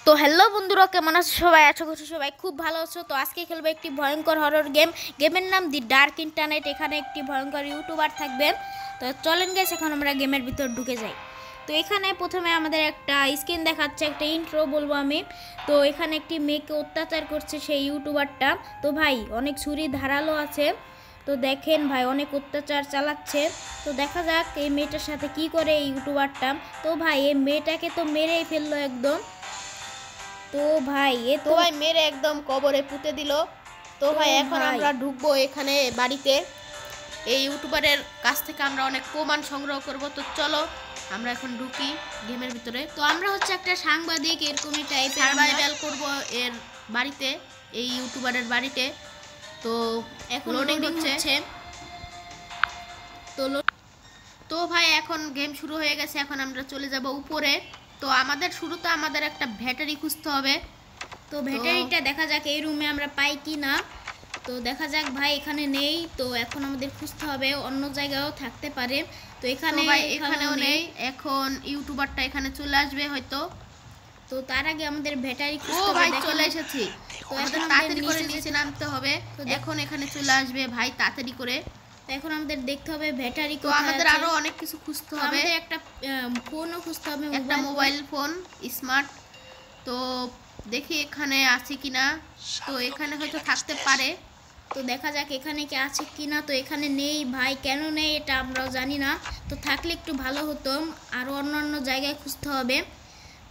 তো হ্যালো বন্ধুরা, কেমন আছো সবাই? আশা করছি সবাই খুব ভালো আছো। তো আজকে খেলবো একটি ভয়ঙ্কর হরর গেমের নাম দি ডার্ক ইন্টারনেট। এখানে একটি ভয়ঙ্কর ইউটিউবার থাকবেন। তো চলেন গাইস, এখন আমরা গেমের ভিতর ঢুকে যাই। তো এখানে প্রথমে আমাদের একটা স্ক্রিন দেখাচ্ছে, একটা ইন্ট্রো বলবো আমি। তো এখানে একটি মেয়েকে অত্যাচার করছে সেই ইউটিউবারটা। তো ভাই অনেক ছুরি ধারালো আছে। তো দেখেন ভাই অনেক অত্যাচার চালাচ্ছে। তো দেখা যাক এই মেয়েটার সাথে কি করে এই ইউটিউবারটা। তো ভাই এই মেয়েটাকে তো মেরেই ফেললো একদম। তো ভাই মেরে একদম কবরে পুঁতে দিল। তো ভাই এখন আমরা ঢুকবো এখানে বাড়িতে। এই ইউটিউবারের কাছ থেকে আমরা অনেক প্রমাণ সংগ্রহ করব। তো চলো আমরা এখন ঢুকি গেমের ভিতরে। তো আমরা হচ্ছে একটা সাংবাদিক এরকমই টাইপের সার্ভাইভাল করব এর বাড়িতে, এই ইউটিউবারের বাড়িতে। তো এখন লোডিং হচ্ছে। তো ভাই এখন গেম শুরু হয়ে গেছে। এখন আমরা চলে যাব উপরে। তো আমাদের শুরুতে আমাদের একটা ব্যাটারি খুঁজতে হবে। তো ব্যাটারিটা দেখা যাক এই রুমে আমরা পাই কি না। তো দেখা যাক ভাই এখানে নেই। তো এখন আমাদের খুঁজতে হবে, অন্য জায়গায়ও থাকতে পারে। তো এখানেও নেই। এখন ইউটিউবারটা এখানে চলে আসবে হয়তো। তো তার আগে আমাদের ব্যাটারি খুঁজতে হবে। ভাই চলে এসেছি। তো এখন তাড়াতাড়ি করে নিচে নামতে হবে। তো এখন এখানে চলে আসবে ভাই তাড়াতাড়ি করে। তো এখন আমাদের দেখতে হবে ব্যাটারি তো আমাদের আরো অনেক কিছু খুঁজতে হবে। আমাদের একটা ফোনও খুঁজতে হবে, একটা মোবাইল ফোন স্মার্ট। তো দেখি এখানে আছে কিনা। তো এখানে হয়তো থাকতে পারে। তো দেখা যাক এখানে কি আছে কিনা। তো এখানে নেই ভাই, কেন নেই এটা আমরাও জানি না। তো থাকলে একটু ভালো হতো, আরও অন্য জায়গায় খুঁজতে হবে।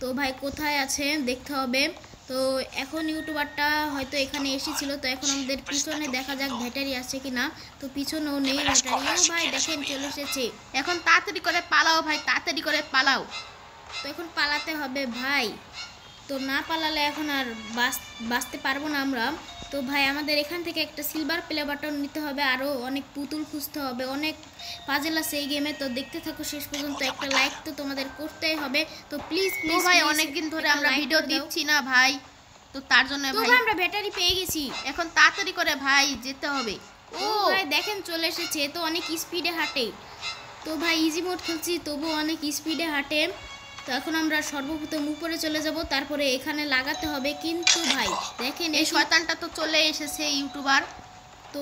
তো ভাই কোথায় আছে দেখতে হবে। তো এখন ইউটিউবারটা হয়তো এখানে এসেছিল। তো এখন আমাদের পিছনে দেখা যাক ব্যাটারি আছে কিনা। তো পিছনেও নেই ব্যাটারি। ও ভাই দেখেন চলে এসেছে। এখন তাড়াতাড়ি করে পালাও ভাই, তাড়াতাড়ি করে পালাও। তো এখন পালাতে হবে ভাই। তো না পালালে এখন আর বাঁচতে পারবো না আমরা। তো ভাই আমাদের এখান থেকে একটা সিলভার প্লে বাটন নিতে হবে, আরও অনেক পুতুল খুঁজতে হবে, অনেক পাজেল আছে এই গেমে। তো দেখতে থাকো শেষ পর্যন্ত। একটা লাইক তো তোমাদের করতেই হবে। তো প্লিজ ভাই অনেকদিন ধরে আমরা ভিডিও দিচ্ছি না ভাই, তো তার জন্য ভাই আমরা ব্যাটারি পেয়ে গেছি। এখন তাড়াতাড়ি করে ভাই যেতে হবে। ও ভাই দেখেন চলে এসেছে। তো অনেক স্পিডে হাঁটে। তো ভাই ইজি মোড খেলছি তবু অনেক স্পিডে হাঁটে। তো এখন আমরা সর্বপ্রথম উপরে চলে যাব, তারপরে এখানে লাগাতে হবে। কিন্তু ভাই দেখেন এই শয়তানটা তো চলে এসেছে ইউটিউবার। তো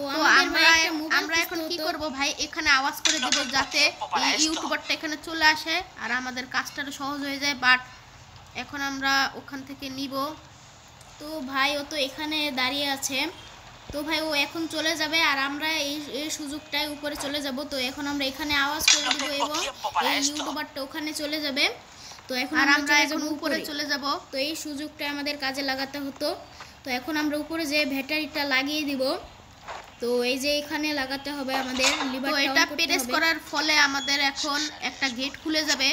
আমরা এখন কি করব ভাই, এখানে আওয়াজ করে দেব যাতে এই ইউটিউবারটা এখানে চলে আসে আর আমাদের কাজটা সহজ হয়ে যায়। বাট এখন আমরা ওখান থেকে নিব। তো ভাই ও তো এখানে দাঁড়িয়ে আছে। তো ভাই ও এখন চলে যাবে আর আমরা এই সুযোগটায় উপরে চলে যাব। তো এখন আমরা এখানে আওয়াজ করে দেব এবং এই ইউটিউবারটা ওখানে চলে যাবে। তো এখন আমরা এখন উপরে চলে যাব। তো এই সুযোগটা আমাদের কাজে লাগাতে হতো। তো এখন আমরা উপরে যে ব্যাটারিটা লাগিয়ে দিব। তো এই যে এখানে লাগাতে হবে আমাদের লিভারটা। তো এটা প্রেস করার ফলে আমাদের এখন একটা গেট খুলে যাবে।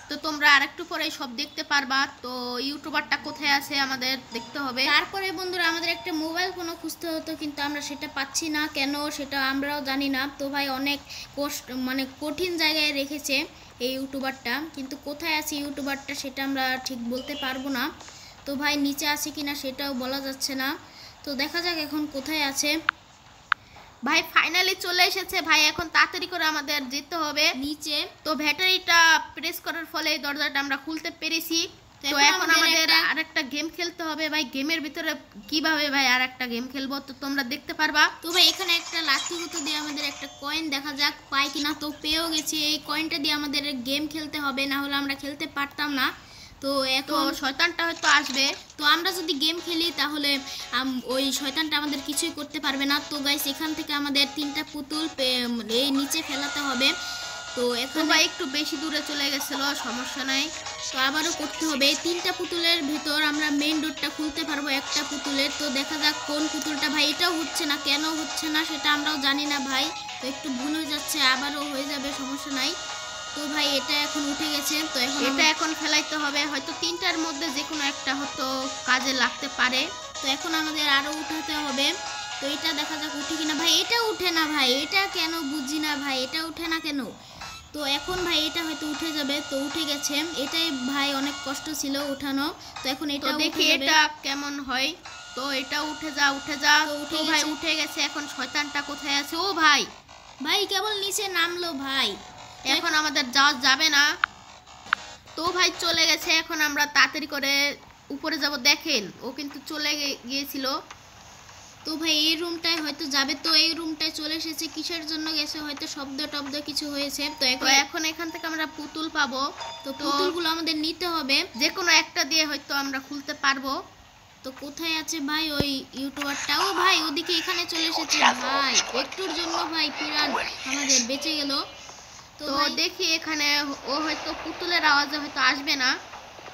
তো তোমরা আরেকটু পরে সব দেখতে পারবা। তো ইউটিউবারটা কোথায় আছে আমাদের দেখতে হবে। তারপরে বন্ধুরা আমাদের একটা মোবাইল ফোনও খুঁজতে হতো, কিন্তু আমরা সেটা পাচ্ছি না কেন সেটা আমরাও জানি না। তো ভাই অনেক কঠিন জায়গায় রেখেছে এই ইউটিউবারটা, কিন্তু কোথায় আছে ইউটিউবারটা সেটা আমরা ঠিক বলতে পারবো না। তো ভাই নিচে আছে কিনা সেটাও বলা যাচ্ছে না। তো দেখা যাক এখন কোথায় আছে। ভাই ফাইনালি চলে এসেছে ভাই, এখন তাড়াতাড়ি করে আমাদের যেতে হবে নিচে। তো ব্যাটারিটা প্রেস করার ফলে এই দরজাটা আমরা খুলতে পেরেছি। তো এখন আমাদের আরেকটা গেম খেলতে হবে ভাই। গেমের ভিতরে কিভাবে ভাই আরেকটা গেম খেলবো তো তোমরা দেখতে পারবা। তো ভাই এখানে একটা লাঠি গুঁতো দিয়ে আমাদের একটা কয়েন দেখা যাক পাই কিনা। তো পেয়েও গেছি। এই কয়েনটা দিয়ে আমাদের গেম খেলতে হবে, না হলে আমরা খেলতে পারতাম না। তো এখন শয়তানটা হয়তো আসবে। তো আমরা যদি গেম খেলি তাহলে ওই শয়তানটা আমাদের কিছুই করতে পারবে না। তো গাইস এখান থেকে আমাদের 3টা পুতুল এই নিচে ফেলাতে হবে। তো এখন ভাই একটু বেশি দূরে চলে গেছিল, সমস্যা নাই। তো আবারও করতে হবে। এই 3টা পুতুলের ভিতর আমরা মেইন ডোরটা খুলতে পারবো একটা পুতুলের। তো দেখা যাক কোন পুতুলটা। ভাই এটাও হচ্ছে না, কেন হচ্ছে না সেটা আমরাও জানি না ভাই। তো একটু ভুল হয়ে যাচ্ছে, আবারও হয়ে যাবে, সমস্যা নাই। তো ভাই এটা এখন উঠে গেছে। তো এখন ফেলাইতে হবে। হয়তো 3টার মধ্যে যে কোনো একটা হয়তো কাজে লাগতে পারে। তো এখন আমাদের আরও উঠাতে হবে। তো এটা দেখা যাক উঠে কিনা। ভাই এটা উঠে না ভাই, এটা কেন বুঝি না ভাই, এটা উঠে না কেন। তো এখন ভাই এটা হয়তো উঠে যাবে। তো উঠে গেছে। এটাই ভাই অনেক কষ্ট ছিল উঠানো। তো এখন এটা দেখি এটা কেমন হয়। তো এটা উঠে যা। তো ভাই উঠে গেছে। এখন শয়তানটা কোথায় আছে? ও ভাই কেবল নিচে নামলো ভাই। এখন আমাদের যাওয়া যাবে না। তো ভাই চলে গেছে। এখন আমরা তাড়াতাড়ি করে উপরে যাব। দেখেন ও কিন্তু চলে গিয়েছিল। তো ভাই এই রুমটায় হয়তো যাবে, তো এই রুমটায় চলে এসেছে। কিসের জন্য গেছে, হয়তো শব্দ টব্দ কিছু হয়েছে। তো এখন এখান থেকে আমরা পুতুল পাবো। তো পুতুলগুলো আমাদের নিতে হবে, যে কোনো একটা দিয়ে হয়তো আমরা খুলতে পারবো। তো কোথায় আছে ভাই ওই ইউটিউবারটাও? ভাই ওদিকে এখানে চলে এসেছে ভাই, একটুর জন্য ভাই পিরান আমাদের বেঁচে গেল। তো দেখি এখানে ও হয়তো পুতুলের আওয়াজে হয়তো আসবে না,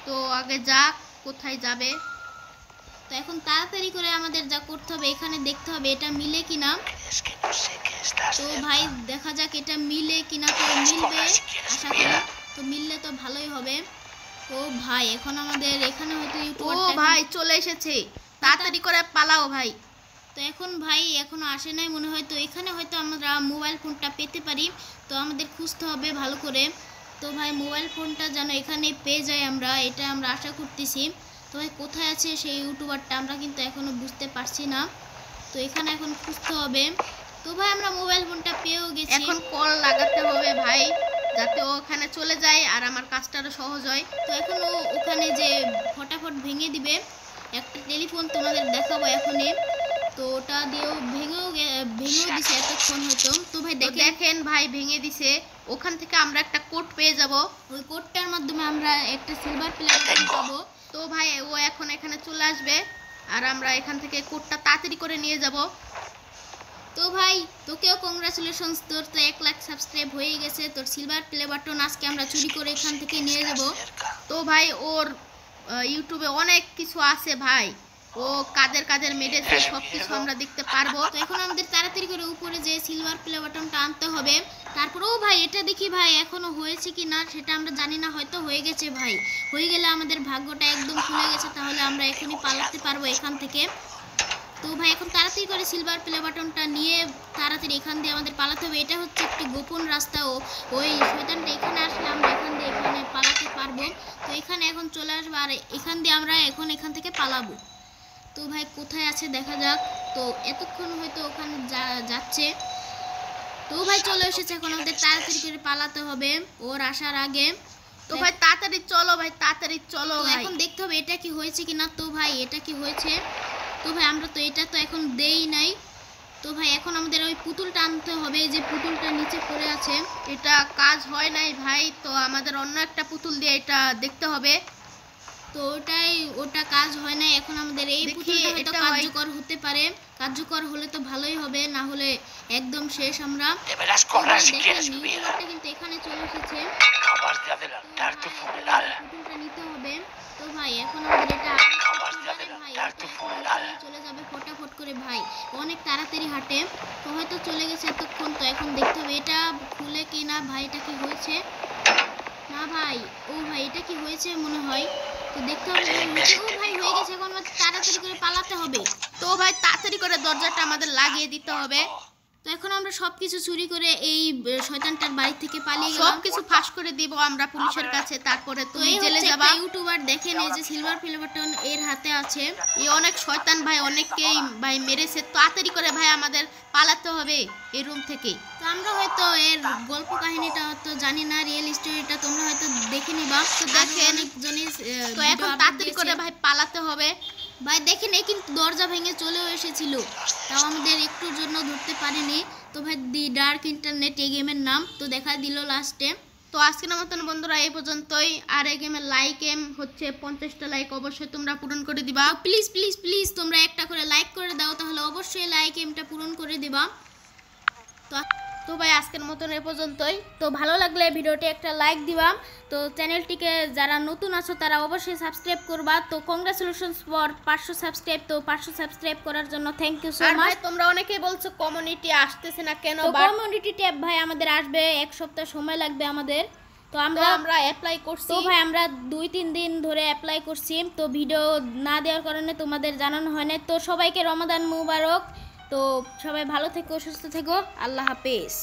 তো আগে যাক কোথায় যাবে। তো এখন তাড়াতাড়ি করে আমাদের যা করতে হবে, এখানে দেখতে হবে এটা মিলে কিনা। তো ভাই দেখা যাক এটা মিলে কিনা। তো মিলবে আশা করি, তো মিললে তো ভালোই হবে। ও ভাই এখন আমাদের এখানে হয়তো ও ভাই চলে এসেছে, তাড়াতাড়ি করে পালাও ভাই। তো এখন ভাই এখনো আসে নাই মনে হয়। তো এখানে হয়তো আমরা মোবাইল ফোনটা পেতে পারি, তো আমাদের খুঁজতে হবে ভালো করে। তো ভাই মোবাইল ফোনটা যেন এখানে পেয়ে যাই আমরা, এটা আমরা আশা করতেছি। তো ভাই কোথায় আছে সেই ইউটিউবারটা আমরা কিন্তু এখনো বুঝতে পারছি না, তো এখানে এখন খুঁজতে হবে। তো ভাই আমরা মোবাইল ফোনটা পেয়েও গেছি, এখন কল লাগাতে হবে ভাই, যাতে ও ওখানে চলে যায় আর আমার কাজটা আরো সহজ হয়। তো এখন ও ওখানে যে ফটাফট ভেঙে দিবে। একটা টেলিফোন তোমাদের দেখাবো এখনই, তো ওটা দিয়েও ভেঙেও দিছে এতক্ষণ হয়তো। তো ভাই দেখেন ভাই ভেঙে দিছে। ওখান থেকে আমরা একটা কোড পেয়ে যাব, ওই কোডটার মাধ্যমে আমরা একটা সিলভার প্লে বাটন পাবো। তো ভাই ও এখন এখানে চলে আসবে আর আমরা এখান থেকে কোডটা তাড়াতাড়ি করে নিয়ে যাব। তো ভাই তোকেও কংগ্রাচুলেশনস, তোর তো 1 লাখ সাবস্ক্রাইব হয়ে গেছে। তোর সিলভার প্লে বাটন আজকে আমরা চুরি করে এখান থেকে নিয়ে যাব। তো ভাই ওর ইউটিউবে অনেক কিছু আছে ভাই, ও কাদের মেরেছে সব কিছু আমরা দেখতে পারবো। তো এখন আমাদের তাড়াতাড়ি করে উপরে যে সিলভার প্লে বাটনটা আনতে হবে। তারপরেও ভাই এটা দেখি ভাই এখনো হয়েছে কি না সেটা আমরা জানি না, হয়তো হয়ে গেছে ভাই। হয়ে গেলে আমাদের ভাগ্যটা একদম খুলে গেছে, তাহলে আমরা এখনই পালাতে পারবো এখান থেকে। তো ভাই এখন তাড়াতাড়ি করে সিলভার প্লে বাটনটা নিয়ে তাড়াতাড়ি এখান দিয়ে আমাদের পালাতে হবে। এটা হচ্ছে একটি গোপন রাস্তা, ও ওই শয়তানটা এখানে আসলে আমরা এখান দিয়ে এখানে পালাতে পারবো। তো এখানে এখন চলে আসবো আর এখান দিয়ে আমরা এখান থেকে পালাবো। তো ভাই কোথায় আছে দেখা যাক। তো এতক্ষণ হয়তো ওখানে যাচ্ছে। তো ভাই চলে এসেছে, এখন আমাদের তাড়াতাড়ি করে পালাতে হবে ওর আসার আগে। তো ভাই তাড়াতাড়ি চলো ভাই, তাড়াতাড়ি চলো। এখন দেখতে হবে এটা কি হয়েছে কিনা। তো ভাই এটা কি হয়েছে? তো ভাই আমরা তো এটা তো এখন দেই নাই। তো ভাই এখন আমাদের ওই পুতুলটা আনতে হবে, যে পুতুলটা নিচে পড়ে আছে। এটা কাজ হয় নাই ভাই, তো আমাদের অন্য একটা পুতুল দিয়ে এটা দেখতে হবে। তো ওটা কাজ হয় না। এখন আমাদের এই পুতুলটা হয়তো কার্যকর হতে পারে, কার্যকর হলে তো ভালোই হবে, না হলে একদম শেষ আমরা। কিন্তু এখানে চলে এসেছে, পুতুলটা নিতে হবে। তো ভাই এখন আমাদের এটা চলে যাবে ফটাফট করে ভাই, অনেক তাড়াতাড়ি হাঁটে। তো হয়তো চলে গেছে এতক্ষণ। তো এখন দেখতে হবে এটা খুলে কি না। ভাই এটা কি হয়েছে না ভাই? ও ভাই এটা কি হয়েছে মনে হয়, তো দেখতে হবে। ও ভাই হয়ে গেছে, এখন তাড়াতাড়ি করে পালাতে হবে। তো ভাই তাড়াতাড়ি করে দরজাটা আমাদের লাগিয়ে দিতে হবে। তো এখন আমরা সবকিছু চুরি করে এই শয়তানটার বাড়ি থেকে পালিয়ে গেলাম। সবকিছু ফাঁস করে দিব আমরা পুলিশের কাছে, তারপরে তুমি জেলে যাবা। ইউটিউবার দেখেন এই যে সিলভার প্লে বাটন এর হাতে আছে। এই অনেক শয়তান ভাই, অনেককেই ভাই মেরেছে। তাড়াতাড়ি করে ভাই আমাদের পালাতে হবে এই রুম থেকে। তো আমরা হয়তো এর গল্প কাহিনীটা হয়তো জানি না, রিয়েল স্টোরিটা তোমরা হয়তো দেখে নিবা। তো দেখেন তো এখন তাড়াতাড়ি করে ভাই পালাতে হবে। ভাই দেখেন এই কিন্তু দরজা ভেঙে চলেও এসেছিল, তাও আমাদের একটুর জন্য ধরতে পারেনি। তো ভাই দি ডার্ক ইন্টারনেট এই গেমের নাম, তো দেখা দিল লাস্টে। তো আজকের মতন বন্ধুরা এই পর্যন্তই। আর এই গেমের লাইক হচ্ছে 50টা লাইক অবশ্যই তোমরা পূরণ করে দিবা। প্লিজ প্লিজ প্লিজ তোমরা একটা করে লাইক করে দাও, তাহলে অবশ্যই লাইক এমটা পূরণ করে দিবা। তো ভাই আজকের মতন এ পর্যন্তই। তো ভালো লাগলে ভিডিওটি একটা লাইক দিবা। তো চ্যানেলটিকে যারা নতুন আছো তারা অবশ্যই সাবস্ক্রাইব করবা। তো কংগ্রাচুলেশনস ফর 500 সাবস্ক্রাইব। তো 500 সাবস্ক্রাইব করার জন্য থ্যাংক ইউ সো মাচ। তোমরা অনেকেই বলছো কমিউনিটি আসতেছে না কেন? কমিউনিটি ট্যাব ভাই আমাদের আসবে, 1 সপ্তাহ সময় লাগবে আমাদের। তো আমরা অ্যাপ্লাই করছি। তো ভাই আমরা 2-3 দিন ধরে অ্যাপ্লাই করছি। তো ভিডিও না দেওয়ার কারণে তোমাদের জানানো হয় না। তো সবাইকে রমাদান মুবারক। তো সবাই ভালো থেকো, সুস্থ থেকো, আল্লাহ হাফেজ।